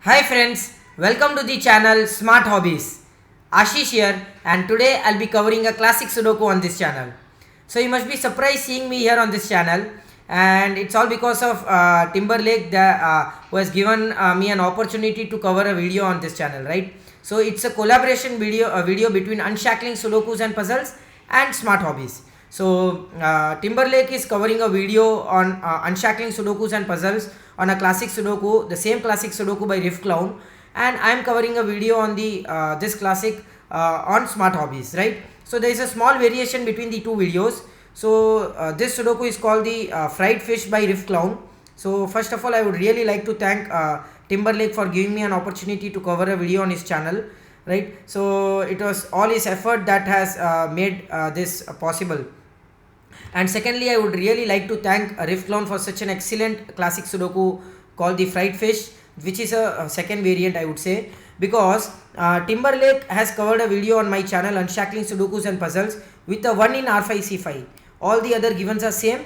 Hi friends, welcome to the channel Smart Hobbies. Ashish here, and today I'll be covering a classic Sudoku on this channel. So you must be surprised seeing me here on this channel, and it's all because of Timberlake who has given me an opportunity to cover a video on this channel, right? So it's a collaboration video between Unshackling Sudokus and Puzzles and Smart Hobbies. So Timberlake is covering a video on Unshackling Sudokus and Puzzles on a classic Sudoku, the same classic Sudoku by Riff Clown, and I am covering a video on the this classic on Smart Hobbies, right? So there is a small variation between the two videos. So this Sudoku is called the Fried Fish by Riff Clown. So first of all, I would really like to thank Timberlake for giving me an opportunity to cover a video on his channel, right? So it was all his effort that has made this possible. And secondly, I would really like to thank Riff Clown for such an excellent classic Sudoku called the Fried Fish, which is a second variant, I would say, because Timberlake has covered a video on my channel Unshackling Sudokus and Puzzles with a 1 in R5C5. All the other givens are same,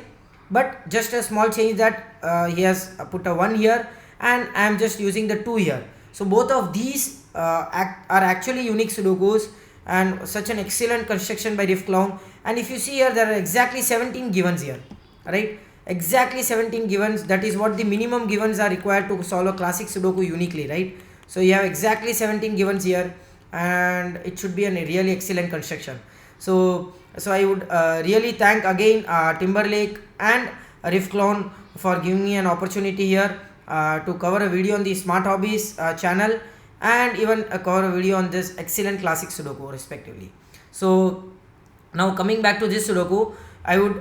but just a small change that he has put a 1 here and I am just using the 2 here. So both of these are actually unique Sudokus and such an excellent construction by Riff Clown. And if you see here, there are exactly 17 givens here, right? Exactly 17 givens. That is what the minimum givens are required to solve a classic Sudoku uniquely, right? So you have exactly 17 givens here, and it should be a really excellent construction. So I would really thank again Timberlake and Riff Clown for giving me an opportunity here to cover a video on the Smart Hobbies channel, and even cover a video on this excellent classic Sudoku respectively. So now coming back to this Sudoku, I would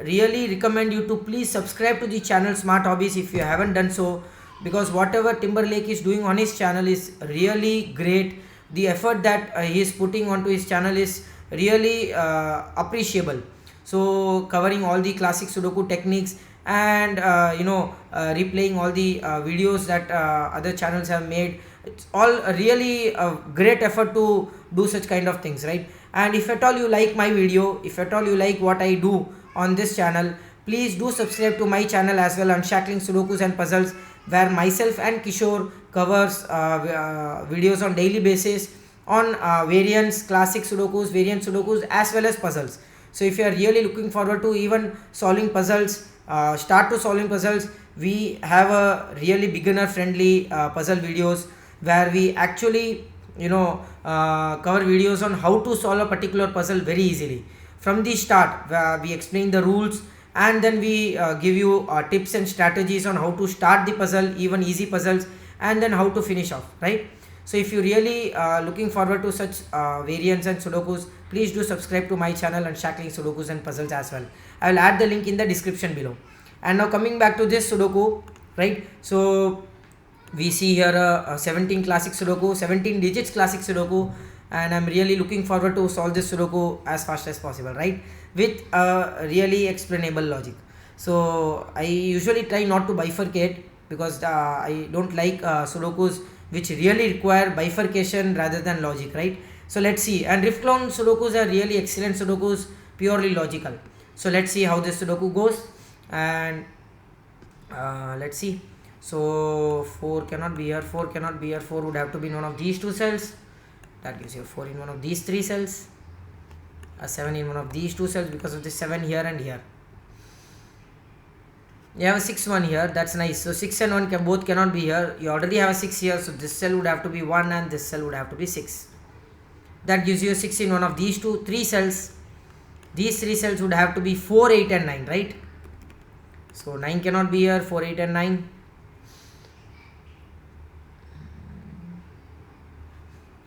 really recommend you to please subscribe to the channel Smart Hobbies if you haven't done so, because whatever Timberlake is doing on his channel is really great. The effort that he is putting onto his channel is really appreciable. So covering all the classic Sudoku techniques and replaying all the videos that other channels have made, it's all really a great effort to do such kind of things, right? And if at all you like my video, if at all you like what I do on this channel, please do subscribe to my channel as well, Unshackling Sudokus and Puzzles, where myself and Kishore covers videos on daily basis on variants, classic Sudokus, variant Sudokus as well as puzzles. So if you are really looking forward to even solving puzzles, start to solving puzzles, we have a really beginner friendly puzzle videos where we actually cover videos on how to solve a particular puzzle very easily from the start, where we explain the rules and then we give you tips and strategies on how to start the puzzle, even easy puzzles, and then how to finish off, right? So if you really looking forward to such variants and Sudokus, please do subscribe to my channel Unshackling Sudokus and Puzzles as well. I will add the link in the description below. And now coming back to this Sudoku, right? So we see here a 17 classic Sudoku, 17 digits classic Sudoku, and I'm really looking forward to solve this Sudoku as fast as possible, right? With a really explainable logic. So I usually try not to bifurcate because I don't like Sudokus which really require bifurcation rather than logic, right? So let's see. And Riff Clown Sudokus are really excellent Sudokus, purely logical. So let's see how this Sudoku goes, and let's see. So 4 cannot be here, 4 cannot be here, 4 would have to be in one of these two cells. That gives you 4 in one of these three cells, a 7 in one of these two cells because of the 7 here and here. You have a 6 1 here, that's nice. So 6 and 1 both cannot be here. You already have a 6 here, so this cell would have to be 1 and this cell would have to be 6. That gives you a 6 in one of these three cells. These three cells would have to be 4, 8 and 9, right? So 9 cannot be here, 4, 8 and 9.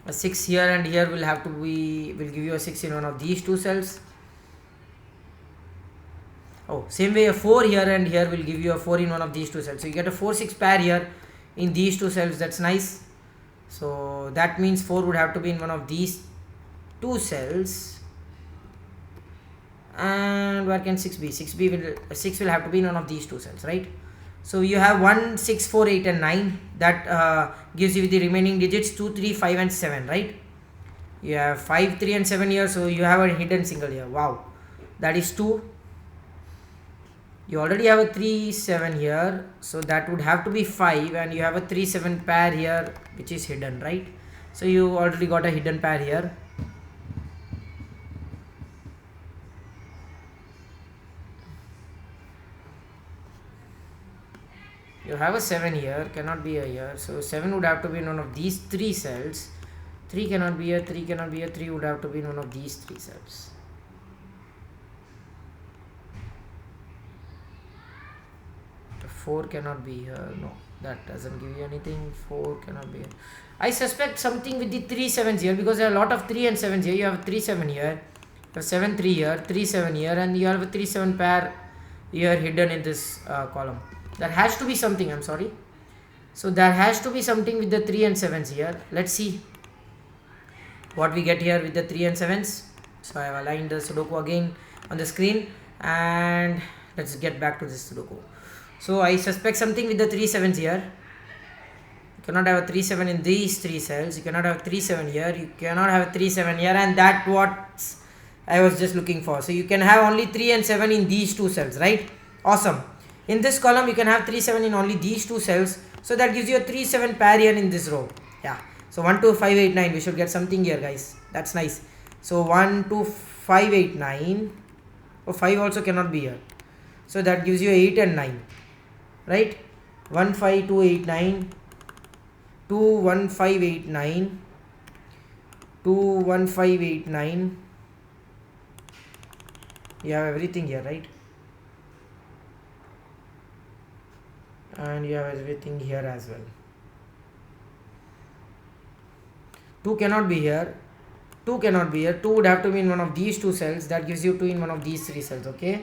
A 6 here and here will have to be, will give you a 6 in one of these two cells. Oh, same way a 4 here and here will give you a 4 in one of these two cells. So you get a 4 6 pair here in these two cells. That's nice. So that means 4 would have to be in one of these two cells. And where can 6 be? 6 will have to be in one of these two cells, right? So you have 1 6 4 8 and 9. That gives you the remaining digits 2 3 5 and 7, right? You have 5 3 and 7 here, so you have a hidden single here. Wow, that is 2. You already have a 3 7 here, so that would have to be 5, and you have a 3 7 pair here which is hidden, right? So you already got a hidden pair here. You have a 7 here, cannot be a here, so 7 would have to be in one of these 3 cells. 3 cannot be here, 3 cannot be here, 3 would have to be in one of these 3 cells. The 4 cannot be here, no, that doesn't give you anything. 4 cannot be here. I suspect something with the 3 7s here, because there are a lot of 3 and 7s here. You have 3 7 here, you have 7 3 here, 3 7 here, and you have a 3 7 pair here hidden in this column. There has to be something, I'm sorry. So there has to be something with the 3 and 7s here. Let's see what we get here with the 3 and 7s. So I have aligned the Sudoku again on the screen, and let's get back to this Sudoku. So I suspect something with the 3 7s here. You cannot have a 3 7 in these 3 cells. You cannot have 3 7 here. You cannot have a 3 7 here, and that's what I was just looking for. So you can have only 3 and 7 in these 2 cells, right? Awesome. In this column you can have 3 7 in only these 2 cells, so that gives you a 3 7 pair here in this row. Yeah, so 1 2 5 8 9, we should get something here, guys. That's nice. So 1 2 5 8 9. Oh, 5 also cannot be here, so that gives you 8 and 9, right? 1 5 2 8 9, 2 1 5 8 9, 2 1 5 8 9. You have everything here, right? And you have everything here as well. 2 cannot be here, 2 cannot be here. 2 would have to be in one of these 2 cells. That gives you 2 in one of these 3 cells. Okay,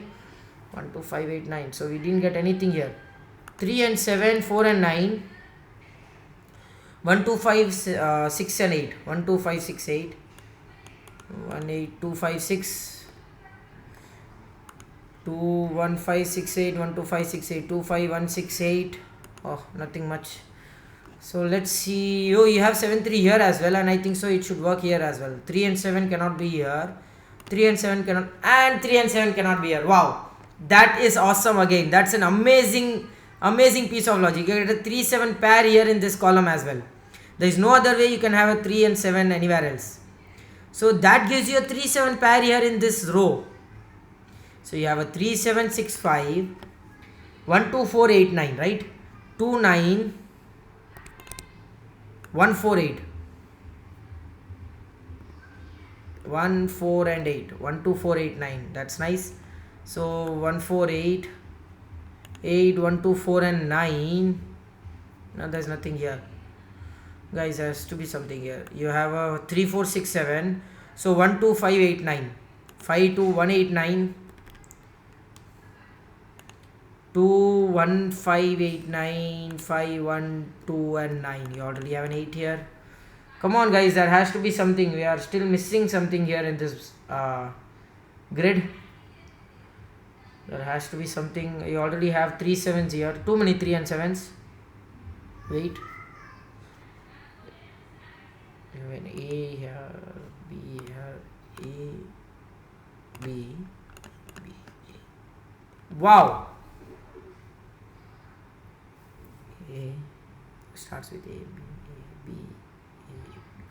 1 2 5 8 9. So we didn't get anything here. 3 and 7, 4 and 9, 1 2 5 6 and 8, 1 2 5 6 8, 1 8 2 5 6, 2 1 5 6 8, 1 2 5 6 8, 2 5 1 6 8. Oh, nothing much. So let's see. Oh, you have 7 3 here as well, and I think so it should work here as well. 3 and 7 cannot be here, 3 and 7 cannot, and 3 and 7 cannot be here. Wow, that is awesome. Again, that's an amazing piece of logic. You get a 3 7 pair here in this column as well. There is no other way you can have a 3 and 7 anywhere else. So that gives you a 3 7 pair here in this row. So you have a 3 7 6 5, 1 2 4 8 9, right? 2 9, 1 4 8, 1 4 and 8, 1 2 4 8 9. That's nice. So 1 4 8, 8 1 2 4 and 9. Now there's nothing here, guys. There has to be something here. You have a 3 4 6 7. So 1 2 5 8 9, 5 2 1 8 9, 2 1 5 8 9, 5 1 2 and 9. You already have an 8 here. Come on, guys, there has to be something. We are still missing something here in this grid. There has to be something. You already have 3 7s here. Too many 3 and 7s. Wait. You have an A here, B here, A, B, B, A. Wow. A starts with A, B,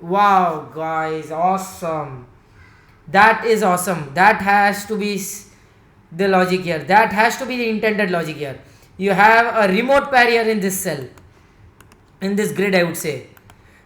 A. Wow, guys, awesome. That is awesome. That has to be the logic here. That has to be the intended logic here. You have a remote pair here in this cell, in this grid, I would say.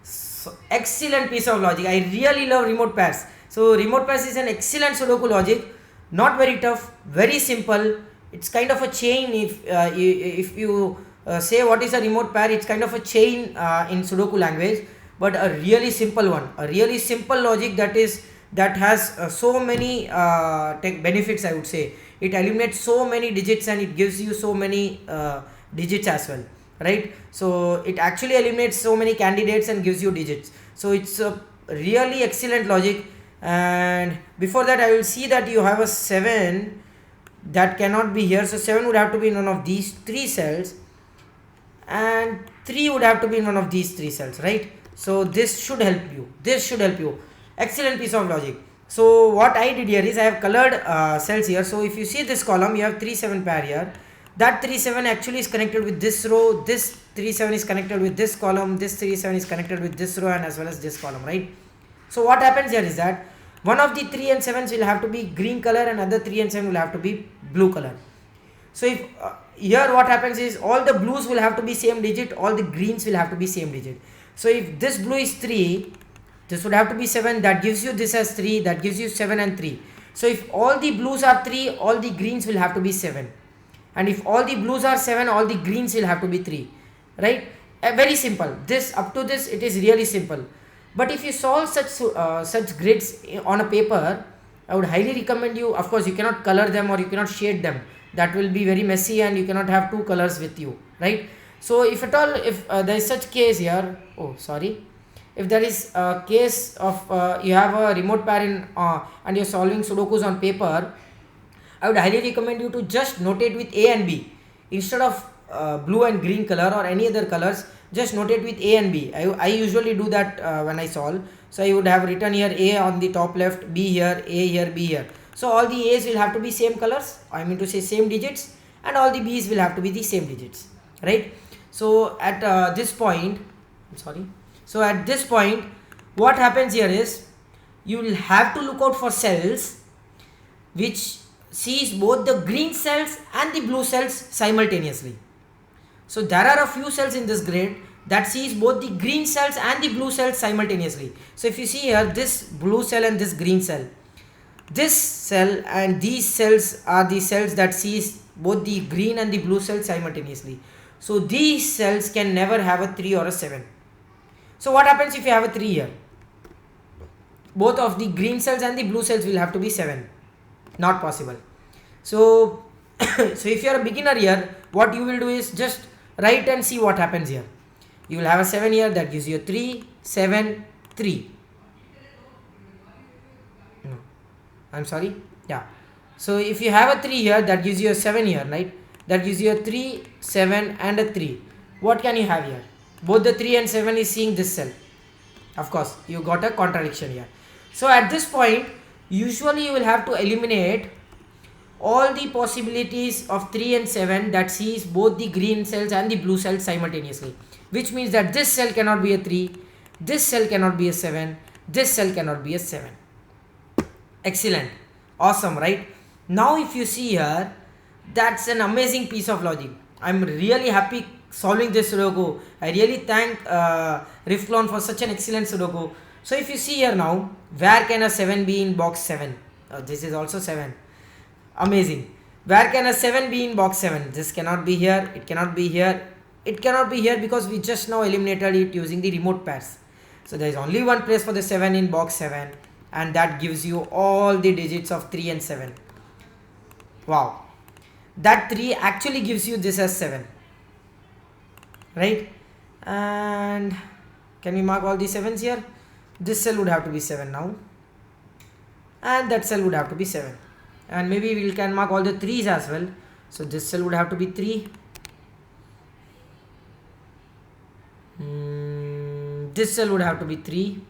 So, excellent piece of logic. I really love remote pairs. So remote pairs is an excellent Sudoku logic. Not very tough, very simple. It's kind of a chain. If you say what is a remote pair, it's kind of a chain in Sudoku language, but a really simple one, a really simple logic that has so many tech benefits, I would say. It eliminates so many digits and it gives you so many digits as well, right? So it actually eliminates so many candidates and gives you digits. So it's a really excellent logic. And before that, I will see that you have a 7 that cannot be here. So 7 would have to be in one of these 3 cells, and 3 would have to be in one of these 3 cells, right? So this should help you. This should help you. Excellent piece of logic. So what I did here is I have colored cells here. So if you see this column, you have 3 7 pair here. That 3 7 actually is connected with this row. This 3 7 is connected with this column. This 3 7 is connected with this row and as well as this column, right? So what happens here is that one of the 3 and 7s will have to be green color and other 3 and 7 will have to be blue color. So if here what happens is all the blues will have to be same digit, all the greens will have to be same digit. So if this blue is 3, this would have to be 7, that gives you this as 3, that gives you 7 and 3. So if all the blues are 3, all the greens will have to be 7. And if all the blues are 7, all the greens will have to be 3. Right? Very simple. This up to this it is really simple. But if you solve such grids on a paper, I would highly recommend you, of course you cannot color them or you cannot shade them. That will be very messy and you cannot have two colors with you, right? So if at all, if there is such case here, if there is a case of you have a remote pair in and you're solving Sudokus on paper, I would highly recommend you to just notate with A and B instead of blue and green color or any other colors. Just notate with A and B. I usually do that when I solve. So I would have written here A on the top left, B here, A here, B here. So all the A's will have to be same colors, I mean to say same digits, and all the B's will have to be the same digits, right? So at this point, so at this point, what happens here is you will have to look out for cells which sees both the green cells and the blue cells simultaneously. So there are a few cells in this grid that sees both the green cells and the blue cells simultaneously. So if you see here, this blue cell and this green cell, this cell and these cells are the cells that sees both the green and the blue cells simultaneously. So these cells can never have a 3 or a 7. So what happens if you have a 3 here? Both of the green cells and the blue cells will have to be 7. Not possible. So, so if you are a beginner here, what you will do is just write and see what happens here. You will have a 7 here, that gives you a 3, 7, 3. No, I'm sorry. Yeah. So if you have a 3 here, that gives you a 7 here, right? That gives you a 3, 7 and a 3. What can you have here? Both the 3 and 7 is seeing this cell. Of course, you got a contradiction here. So at this point, usually you will have to eliminate all the possibilities of 3 and 7 that sees both the green cells and the blue cells simultaneously, which means that this cell cannot be a 3, this cell cannot be a 7, this cell cannot be a 7. Excellent. Awesome, right? Now if you see here, that's an amazing piece of logic. I'm really happy solving this Sudoku. I really thank Riflon for such an excellent Sudoku. So if you see here now, where can a 7 be in box 7? This is also 7. Amazing. Where can a 7 be in box 7? This cannot be here, it cannot be here, it cannot be here because we just now eliminated it using the remote pairs. So there is only one place for the 7 in box 7, and that gives you all the digits of 3 and 7. Wow. That 3 actually gives you this as 7. Right? And can we mark all the 7s here? This cell would have to be 7 now. And that cell would have to be 7. And maybe we can mark all the 3s as well. So this cell would have to be 3. This cell would have to be 3.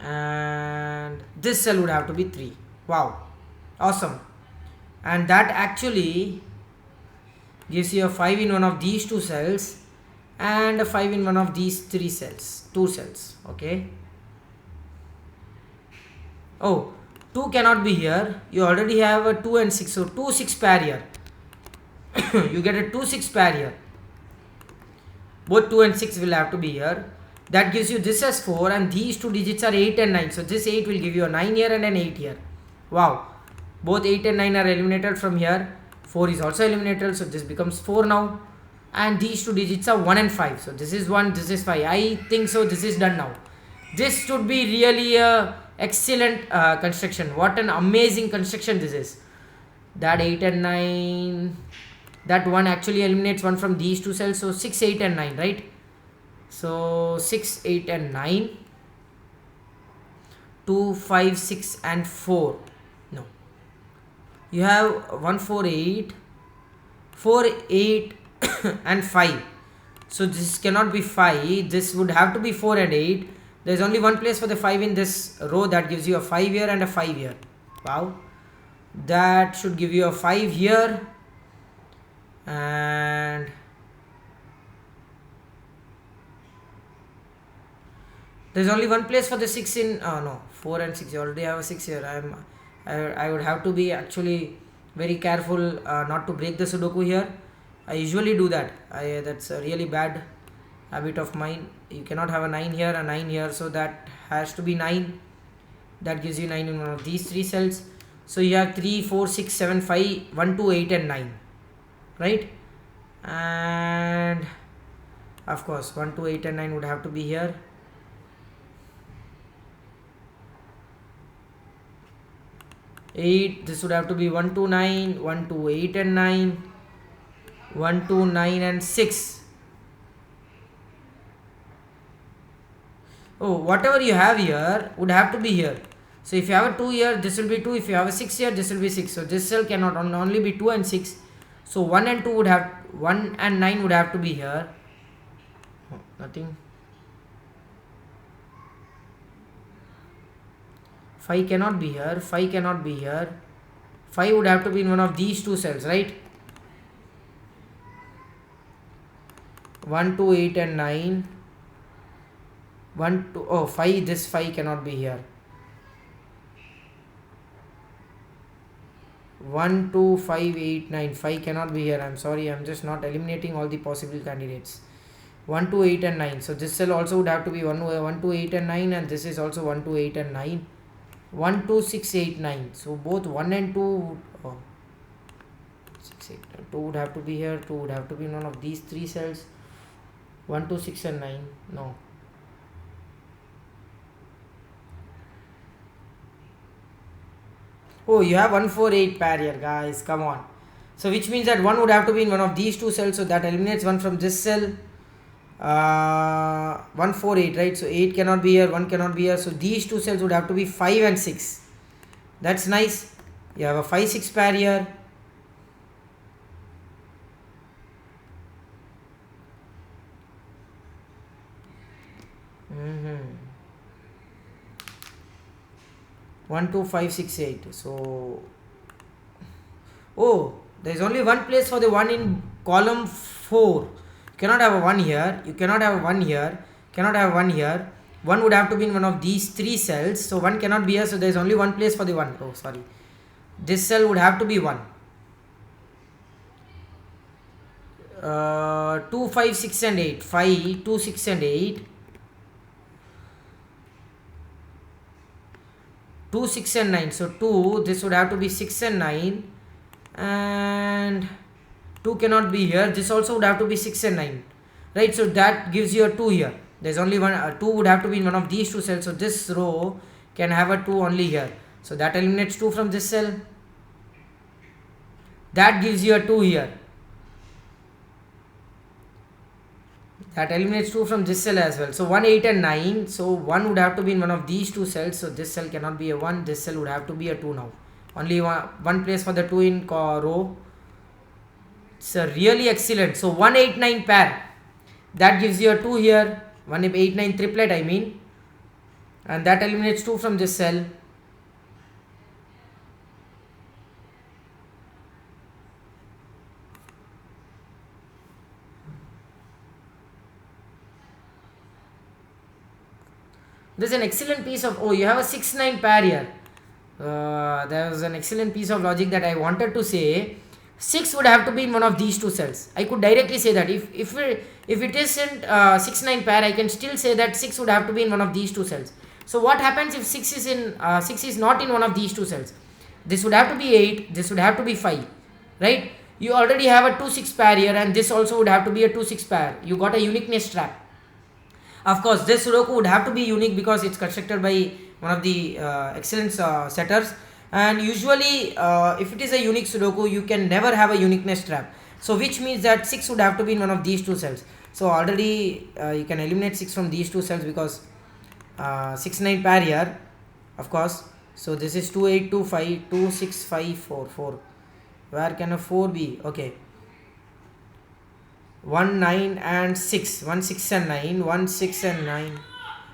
And this cell would have to be 3. Wow. Awesome. And that actually gives you a 5 in one of these 2 cells and a 5 in one of these 2 cells. Okay. Oh, 2 cannot be here. You already have a 2 and 6. So 2 6 pair here. You get a 2 6 pair here. Both 2 and 6 will have to be here. That gives you this as 4, and these 2 digits are 8 and 9. So this 8 will give you a 9 here and an 8 here. Wow. Both 8 and 9 are eliminated from here. 4 is also eliminated. So this becomes 4 now. And these 2 digits are 1 and 5. So this is 1, this is 5. I think so this is done now. This should be really a excellent construction. What an amazing construction this is. That 8 and 9. That 1 actually eliminates 1 from these 2 cells. So 6, 8 and 9, right? So 6, 8 and 9. 2, 5, 6 and 4. No. You have 1, 4, 8. 4, 8 and 5. So this cannot be 5. This would have to be 4 and 8. There's only one place for the 5 in this row. That gives you a 5 here and a 5 here. Wow, that should give you a 5 here, and there's only one place for the 6 in no, 4 and 6. You already have a 6 here. I would have to be actually very careful not to break the Sudoku here. I usually do that. That's a really bad habit of mine. You cannot have a 9 here, a 9 here, so that has to be 9. That gives you 9 in one of these 3 cells. So you have 3, 4, 6, 7, 5, 1, 2, 8 and 9, right? And of course 1, 2, 8 and 9 would have to be here. Eight, this would have to be 1, 2, 9, 1, 2, 8 and 9, 1, 2, 9 and 6. Oh, whatever you have here would have to be here. So if you have a 2 here, this will be 2. If you have a 6 here, this will be 6. So this cell cannot only be 2 and 6. So 1 and 2 would have, 1 and 9 would have to be here. Oh, nothing. 5 cannot be here. 5 cannot be here. 5 would have to be in one of these 2 cells, right? 1, 2, 8 and 9. 1, 2, oh, 5, this 5 cannot be here. 1, 2, 5, 8, 9. 5 cannot be here. I'm sorry, I'm just not eliminating all the possible candidates. 1, 2, 8 and 9. So this cell also would have to be 1, 2, 8 and 9, and this is also 1, 2, 8 and 9. 1, 2, 6, 8, 9. So both 1 and 2, 6, 8, 2 would have to be here. 2 would have to be in one of these 3 cells. 1, 2, 6 and 9. No. Oh, you have 1, 4, 8 pair here, guys. Come on. So which means that 1 would have to be in one of these 2 cells. So that eliminates 1 from this cell. 1, 4, 8, right? So 8 cannot be here, 1 cannot be here. So these 2 cells would have to be 5 and 6. That's nice. You have a 5, 6 pair here. Mm-hmm. 1, 2, 5, 6, 8. So, oh, there is only one place for the 1 in column 4. You cannot have a 1 here. You cannot have a 1 here. Cannot have 1 here. 1 would have to be in one of these 3 cells. So 1 cannot be here. So there is only one place for the 1. Oh, sorry. This cell would have to be 1. 2, 5, 6 and 8. 5, 2, 6 and 8. 2, 6 and 9. So 2, this would have to be 6 and 9. And 2 cannot be here. This also would have to be 6 and 9. Right, so that gives you a 2 here. There's only one, 2 would have to be in one of these 2 cells. So this row can have a 2 only here. So that eliminates 2 from this cell. That gives you a 2 here. That eliminates 2 from this cell as well. So 1, 8 and 9. So 1 would have to be in one of these 2 cells. So this cell cannot be a 1. This cell would have to be a 2 now. Only one place for the 2 in row. It's a really excellent. So 1, 8, 9 pair. That gives you a 2 here. 1, 8, 9 triplet, I mean. And that eliminates 2 from this cell. There's an excellent piece of, oh, you have a 6, 9 pair here. There was an excellent piece of logic that I wanted to say. 6 would have to be in one of these 2 cells. I could directly say that. If it isn't 6, 9 pair, I can still say that 6 would have to be in one of these 2 cells. So what happens if 6 is not in one of these 2 cells? This would have to be 8. This would have to be 5. Right? You already have a 2, 6 pair here, and this also would have to be a 2, 6 pair. You got a uniqueness trap. Of course, this Sudoku would have to be unique because it's constructed by one of the excellent setters. And usually, if it is a unique Sudoku, you can never have a uniqueness trap. So which means that 6 would have to be in one of these 2 cells. So already you can eliminate 6 from these 2 cells because 6, 9 pair here, of course. So this is 2, 8, 2, 5, 2, 6, 5, 4, 4. Where can a 4 be? Okay. 1, 9 and 6. 1, 6 and 9. 1, 6 and 9.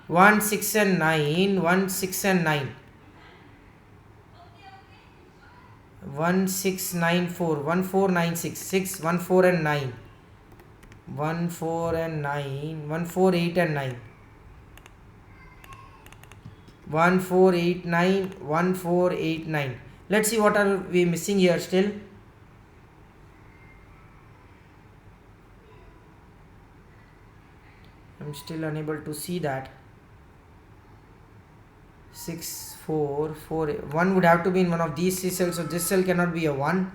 1 6 and 9, 1 6 and 9, 1 6 9 4, 1 4 9 6, 6 1 4 and 9, 1 4 and 9, 1 4 8 and 9, 1 4 8 9, 1 4 8 9. Let's see what are we missing here still. I'm still unable to see that. 6 4 4 1 would have to be in one of these three cells, so this cell cannot be a 1,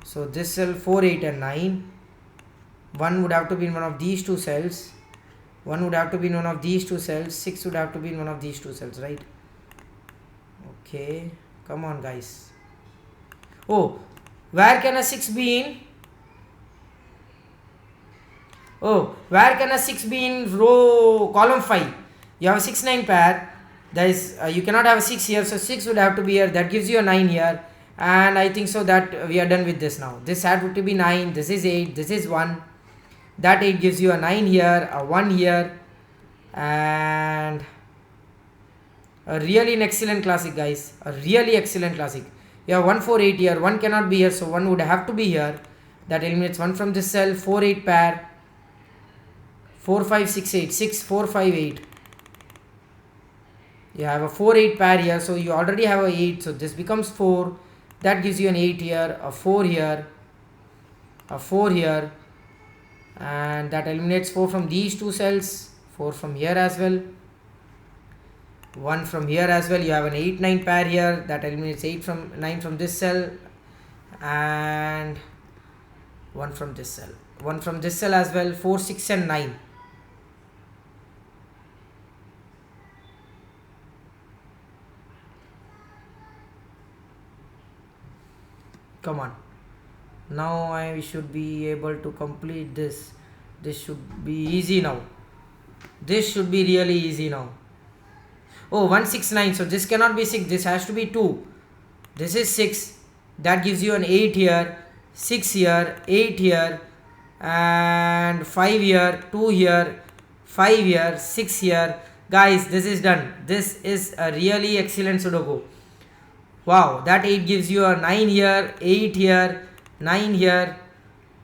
so this cell 4 8 and 9. 1 would have to be in one of these two cells, 1 would have to be in one of these two cells, 6 would have to be in one of these two cells, right? Okay, come on guys. Oh, where can a 6 be in? Oh, where can a 6 be in column 5? You have a 6 9 pair. There is you cannot have a 6 here, so 6 would have to be here. That gives you a 9 here, and I think so that we are done with this now. This had to be 9, this is 8, this is 1. That 8 gives you a 9 here, a 1 here, and a really an excellent classic, guys. A really excellent classic. You have 1 4 8 here, 1 cannot be here, so 1 would have to be here. That eliminates 1 from this cell. 4 8 pair, 4 5 6 8, 6 4 5 8. You have a 4 8 pair here, so you already have a 8, so this becomes 4. That gives you an 8 here, a 4 here, a 4 here, and that eliminates 4 from these two cells, 4 from here as well, 1 from here as well. You have an 8 9 pair here, that eliminates 8 from 9 from this cell, and 1 from this cell, 1 from this cell as well. 4 6 and 9. Come on, now I should be able to complete this. This should be easy now. This should be really easy now. Oh, 1 6 9, so this cannot be 6, this has to be 2. This is 6, that gives you an 8 here, 6 here, 8 here, and 5 here, 2 here, 5 here, 6 here. Guys, this is done. This is a really excellent Sudoku. Wow, that 8 gives you a 9 here, 8 here, 9 here.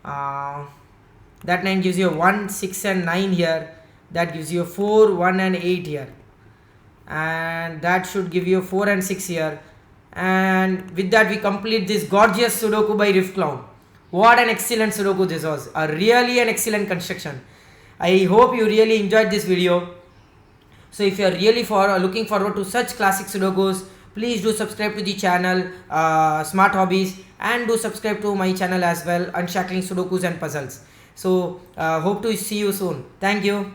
That 9 gives you a 1 6 and 9 here. That gives you a 4 1 and 8 here, and that should give you a 4 and 6 here. And with that we complete this gorgeous Sudoku by Rift Clown. What an excellent Sudoku this was. A really an excellent construction. I hope you really enjoyed this video. So if you are really looking forward to such classic Sudokus, please do subscribe to the channel Smart Hobbies, and do subscribe to my channel as well, Unshackling Sudokus and Puzzles. So hope to see you soon. Thank you.